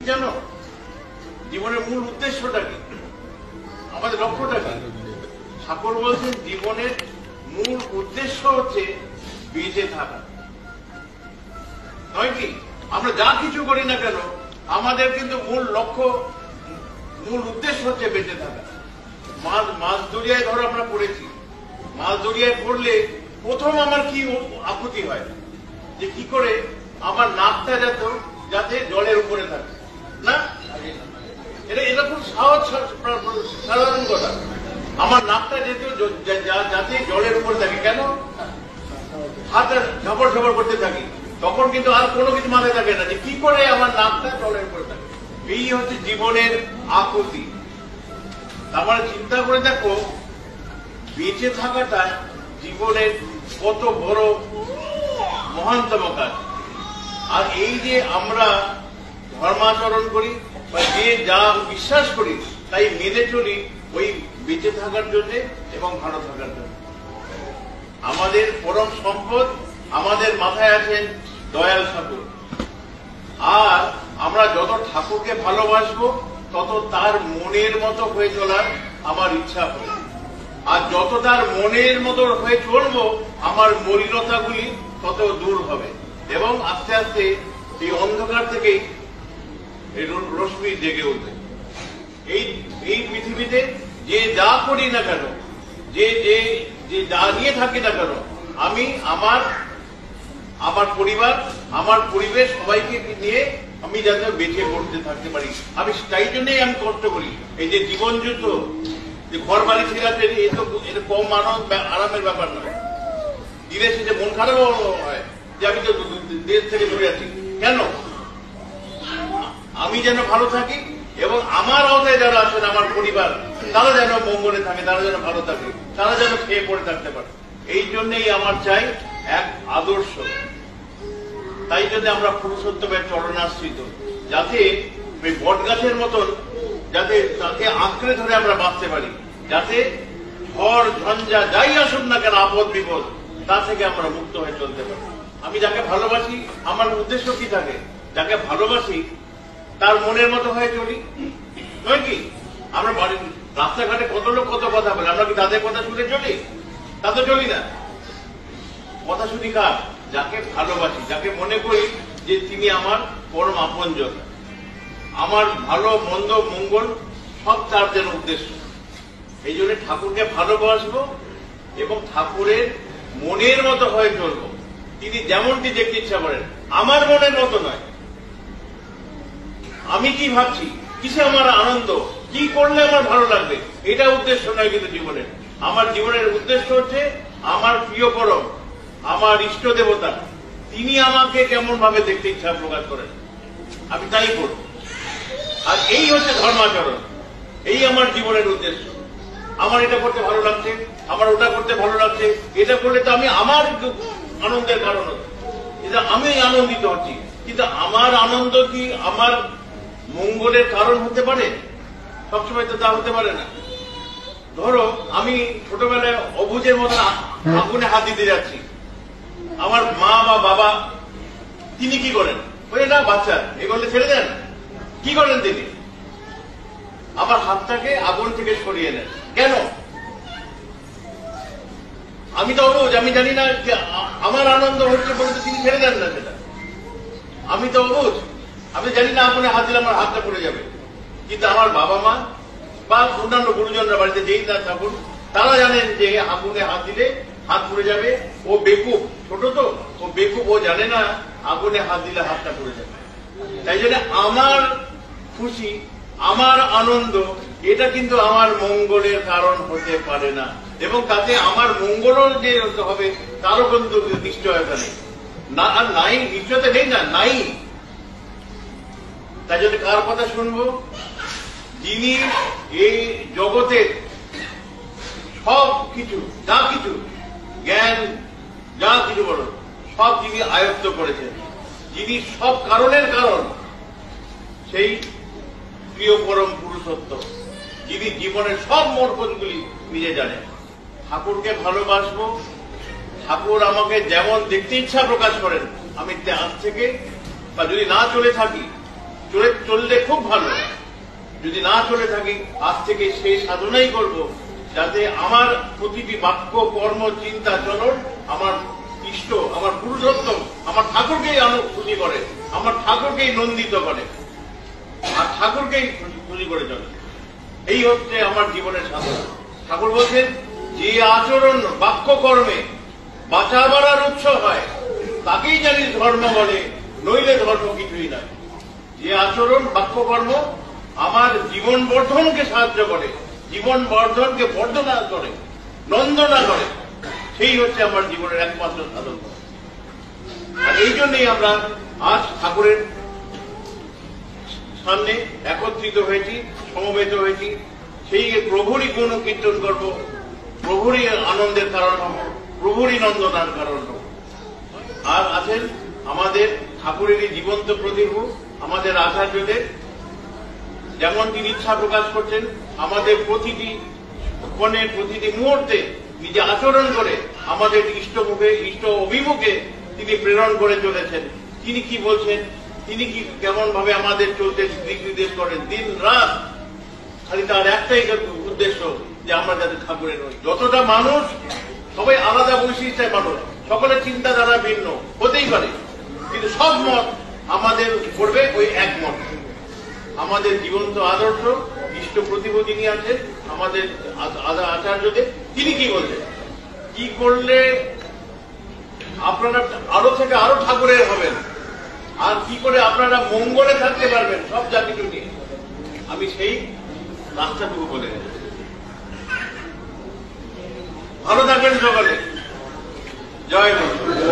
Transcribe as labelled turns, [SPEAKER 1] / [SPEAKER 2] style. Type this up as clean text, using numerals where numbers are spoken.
[SPEAKER 1] জানো জীবনের মূল উদ্দেশ্যটা কি, আমাদের লক্ষ্যটা কি? ঠাকুর বলছেন জীবনের মূল উদ্দেশ্য হচ্ছে বেঁচে থাকা, নয় কি? আমরা যা কিছু করি না কেন আমাদের কিন্তু মূল লক্ষ্য, মূল উদ্দেশ্য হচ্ছে বেঁচে থাকা। মাছ দরিয়ায় ধরো আমরা পড়েছি, মাছ দরিয়ায় পড়লে প্রথম আমার কি আপত্তি হয় যে কি করে আমার নাকটা যাতে জলের উপরে থাকে না, এটা খুব সহজ সাধারণ কথা। আমার নাকটা যাতে জলের উপরে থাকে, কেন? হাতে ঝপড় ঝপড় করতে থাকি, তখন কিন্তু আর কোনো কিছু মাথায় থাকে না যে কি করে আমার নাকটা জলের উপরে থাকে। এই হচ্ছে জীবনের আকুতি। আমার চিন্তা করে দেখো বেঁচে থাকাটা জীবনের কত বড় মহানতম কাজ। আর এই যে আমরা ধর্মাচরণ করি বা যে যা বিশ্বাস করি তাই মেনে চলি ওই বেঁচে থাকার জন্য এবং ভালো থাকার জন্য। আমাদের পরম সম্পদ, আমাদের মাথায় আছেন দয়াল ঠাকুর। আর আমরা যত ঠাকুরকে ভালোবাসবো তত তার মনের মতো হয়ে চলার আমার ইচ্ছা হবে। আর যত তার মনের মতো হয়ে চলবো আমার মলিনতাগুলি তত দূর হবে এবং আস্তে আস্তে এই অন্ধকার থেকেই রশ্মি জেগে উঠবে। এই পৃথিবীতে যে যা করি না কেন, যে যা নিয়ে থাকি না কেন, আমি আমার পরিবার, আমার পরিবেশ সবাইকে নিয়ে আমি যাতে বেঁচে পড়তে থাকতে পারি, আমি তাই জন্যই আমি কষ্ট করি। এই যে জীবন যুদ্ধ, যে ঘর বাড়ি ছেড়ে এটা কম আরামের ব্যাপার নয়। দিনে শেষে মন খারাপ হয় যে আমি তো দেশ থেকে দূরে আছি, কেন? আমি যেন ভালো থাকি এবং আমার আওতায় যারা আছেন আমার পরিবার তারা যেন মঙ্গলে থাকে, তারা যেন ভালো থাকে, তারা যেন খেয়ে পড়ে থাকতে পারে। এই জন্যই আমার চাই এক আদর্শ। তাই জন্য আমরা পুরুষোত্তমের চরণাশ্রিত, যাতে ওই বট গাছের মতন যাতে তাকে আঁকড়ে ধরে আমরা বাঁচতে পারি, যাতে ঝড় ঝঞ্ঝা যাই আসুক না কেন, আপদ বিপদ, তা থেকে আমরা মুক্ত হয়ে চলতে পারি। আমি যাকে ভালোবাসি, আমার উদ্দেশ্য কি থাকে? যাকে ভালোবাসি তার মনের মতো হয়ে চলি, নয় কি? আমরা রাস্তাঘাটে কত লোক কত কথা বলে, আমরা কি তাদের কথা শুনে চলি? তা তো চলি না। কথা শুনি কার? যাকে ভালোবাসি, যাকে মনে করি যে তিনি আমার পরম আপনজন, আমার ভালো মন্দ মঙ্গল সব তার যেন উদ্দেশ্য। এই জন্য ঠাকুরকে ভালোবাসবো এবং ঠাকুরের মনের মতো হয়ে চলবো। তিনি যেমনটি দেখতে ইচ্ছা করেন, আমার মনের মতো নয়। আমি কি ভাবছি, কিসে আমার আনন্দ, কি করলে আমার ভালো লাগবে, এটা উদ্দেশ্য নয় কিন্তু জীবনের। আমার জীবনের উদ্দেশ্য হচ্ছে আমার প্রিয় পরম, আমার ইষ্ট দেবতা, তিনি আমাকে কেমন ভাবে দেখতে ইচ্ছা প্রকাশ করেন, আমি তাই করব। আর এই হচ্ছে ধর্মাচরণ, এই আমার জীবনের উদ্দেশ্য। আমার এটা করতে ভালো লাগছে, আমার ওটা করতে ভালো লাগছে, এটা করলে তো আমি আমার আনন্দের কারণ হচ্ছে, এটা আমি আনন্দিত হচ্ছি। কিন্তু আমার আনন্দ কি আমার মঙ্গলের কারণ হতে পারে? সবসময় তো তা হতে পারে না। ধরো আমি ছোটবেলায় অবুঝের মতো আগুনে হাত দিতে যাচ্ছি, আমার মা বা বাবা তিনি কি করেন? ওই না বাচ্চা এগুলো ছেড়ে দেন, কি করেন তিনি? আমার হাতটাকে আগুন থেকে সরিয়ে নেন, কেন? আমি তো অবুঝ, আমি জানি না যে আমার আনন্দ হচ্ছে বলে তিনি ছেড়ে দেন না সেটা। আমি তো অবুঝ, আমি জানি না আগুনে হাত দিলে আমার হাতটা পড়ে যাবে। কিন্তু আমার বাবা মা বা অন্যান্য গুরুজনরা বাড়িতে যেই না থাকুন, তারা জানেন যে আগুনে হাত দিলে হাত পড়ে যাবে। ও বেকুব, ছোট তো, ও বেকুব, ও জানে না আগুনে হাত দিলে হাতটা পড়ে যাবে। তাই জন্য আমার খুশি, আমার আনন্দ, এটা কিন্তু আমার মঙ্গলের কারণ হতে পারে না, এবং তাতে আমার মঙ্গলও যে হবে তারও কিন্তু নিশ্চয়তা নেই। না, আর নাই, নিশ্চয়তা নেই, না নাই। তাই জন্য কার কথা শুনবো? যিনি এই জগতের সব কিছু, যা কিছু জ্ঞান, যা কিছু বলো, সব যিনি আয়ত্ত করেছেন, যিনি সব কারণের কারণ, সেই প্রিয় পরম পুরুষোত্তম, যিনি জীবনের সব মর্পণগুলি নিজে জানেন। ঠাকুরকে ভালোবাসবো, ঠাকুর আমাকে যেমন দেখতে ইচ্ছা প্রকাশ করেন, আমি আজ থেকে বা যদি না চলে থাকি চললে খুব ভালো। যদি না চলে থাকি, আজ থেকে সেই সাধনাই করব যাতে আমার প্রতিটি বাক্য, কর্ম, চিন্তা, চলন আমার ইষ্ট, আমার পুরুষোত্তম, আমার ঠাকুরকেই খুশি করে, আমার ঠাকুরকেই নন্দিত করে, আর ঠাকুরকেই খুশি করে চলে। এই হচ্ছে আমার জীবনের সাধনা। ঠাকুর বলছেন, যে আচরণ বাক্য কর্মে বাঁচা বাড়ার উৎস হয় তাকেই জানিস ধর্ম বলে, নইলে ধর্ম কিছুই নয়। যে আচরণ বাক্য কর্ম আমার জীবন বর্ধনকে সাহায্য করে, জীবন বর্ধনকে বর্ধনা করে, নন্দনা করে, সেই হচ্ছে আমার জীবনের একমাত্র সাধন। আর এই জন্যই আমরা আজ ঠাকুরের সামনে একত্রিত হয়েছি, সমবেত হয়েছি। সেই প্রভুরই গুণ কীর্তন করব, প্রভুরই আনন্দের কারণ হব, প্রভুরই নন্দনার কারণ হব। আর আছেন আমাদের ঠাকুরেরই জীবন্ত প্রতিরূপ আমাদের আচার্যদের, যেমন তিনি ইচ্ছা প্রকাশ করছেন আমাদের প্রতিটি ক্ষণে, প্রতিটি মুহূর্তে নিজে আচরণ করে আমাদের ইষ্টমুখে, ইষ্ট অভিমুখে তিনি প্রেরণ করে চলেছেন। তিনি কি বলছেন, তিনি কি কেমন ভাবে আমাদের চলতে দিক নির্দেশ করেন দিন রাত, খালি তার একটাই উদ্দেশ্য যে আমরা যাতে ঠাকুরের হই। যতটা মানুষ, সবাই আলাদা বৈশিষ্ট্যের মানুষ, সকলের চিন্তাধারা ভিন্ন হতেই পারে, কিন্তু সব মত আমাদের করবে ওই এক মত। আমাদের জীবন্ত আদর্শ ইষ্ট প্রতিভূ যিনি আছেন আমাদের আচার্যদের, তিনি কি বলছেন, কি করলে আপনারা আরো থেকে আরো ঠাকুরের হবেন, আর কি করে আপনারা মঙ্গলে থাকতে পারবেন সব যা কিছু নিয়ে। আমি সেই রাস্তাটুকু বলে ভালো থাকবেন সকলে। জয় গুরু।